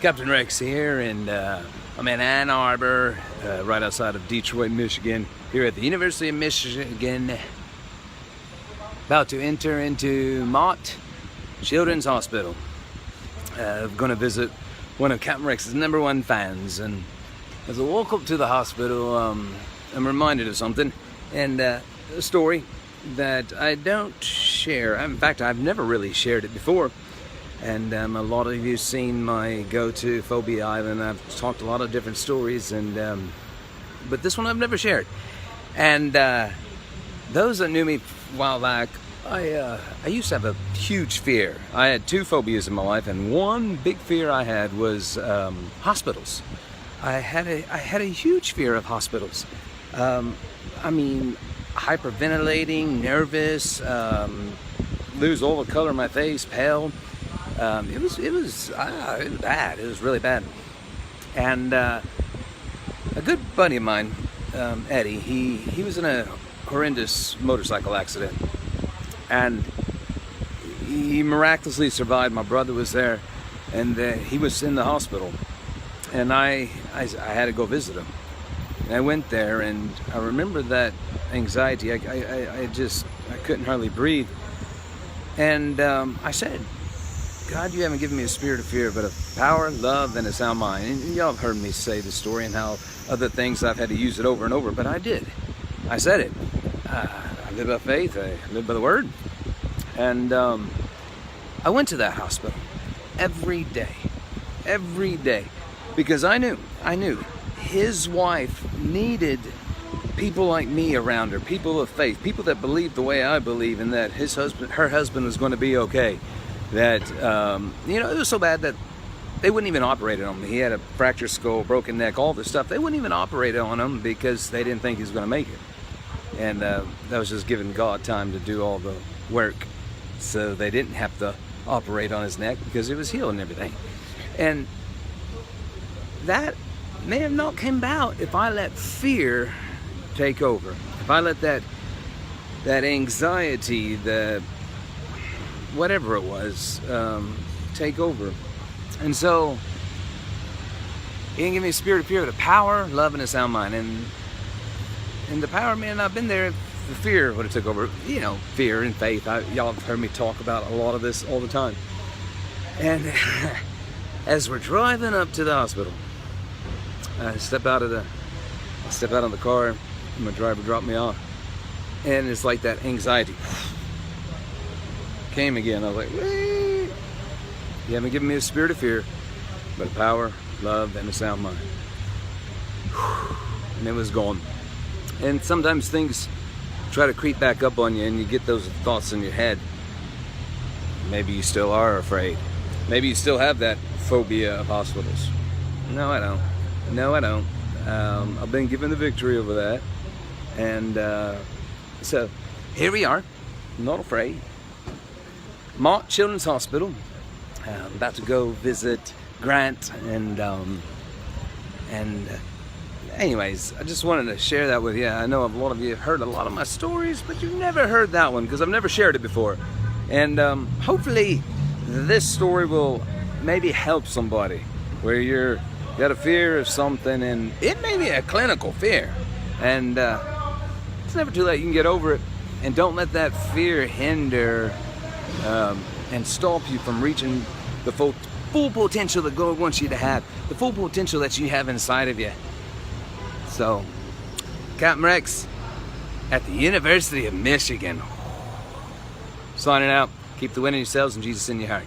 Captain Rex here, and I'm in Ann Arbor, right outside of Detroit, Michigan, here at the University of Michigan, about to enter into Pointe Children's Hospital. I'm going to visit one of Captain Rex's #1 fans, and as I walk up to the hospital, I'm reminded of something, and a story that I don't share. In fact, I've never really shared it before. And a lot of you have seen my go-to Phobia Island. I've talked a lot of different stories, and but this one I've never shared. And those that knew me a while back, I used to have a huge fear. I had 2 phobias in my life, and one big fear I had was hospitals. I had a huge fear of hospitals. I mean, hyperventilating, nervous, lose all the color of my face, pale. It was bad. It was really bad. And a good buddy of mine, Eddie, he was in a horrendous motorcycle accident, and he miraculously survived. My brother was there, and he was in the hospital, and I had to go visit him. And I went there, and I remember that anxiety. I couldn't hardly breathe, and I said, God, you haven't given me a spirit of fear, but of power, love, and a sound mind. And y'all have heard me say the story and how other things I've had to use it over and over, but I did. I said it. I live by faith. I live by the word. And I went to that hospital every day, because I knew his wife needed people like me around her, people of faith, people that believed the way I believe, and that her husband was going to be okay. That, it was so bad that they wouldn't even operate on him. He had a fractured skull, broken neck, all this stuff. They wouldn't even operate on him because they didn't think he was going to make it. And that was just giving God time to do all the work. So they didn't have to operate on his neck because it was healed and everything. And that may have not come about if I let fear take over. If I let that anxiety, whatever it was, take over. And so he didn't give me a spirit of fear, but a power, love, and a sound mind. And the power, man, I've been there. The fear would have took over. Fear and faith. Y'all have heard me talk about a lot of this all the time. And as we're driving up to the hospital, I step out of the car, and my driver dropped me off, and it's like that anxiety came again. I was like, wait. You haven't given me a spirit of fear, but a power, love, and a sound mind. And it was gone. And sometimes things try to creep back up on you, and you get those thoughts in your head. Maybe you still are afraid. Maybe you still have that phobia of hospitals. No, I don't. I've been given the victory over that. And so here we are, not afraid. Pointe Children's Hospital. I'm about to go visit Grant, and anyways, I just wanted to share that with you. I know a lot of you have heard a lot of my stories, but you've never heard that one because I've never shared it before. And hopefully this story will maybe help somebody where you got a fear of something, and it may be a clinical fear, and it's never too late. You can get over it, and don't let that fear hinder and stop you from reaching the full potential that God wants you to have, the full potential that you have inside of you. So, Captain Rex at the University of Michigan, signing out. Keep the wind in yourselves and Jesus in your heart.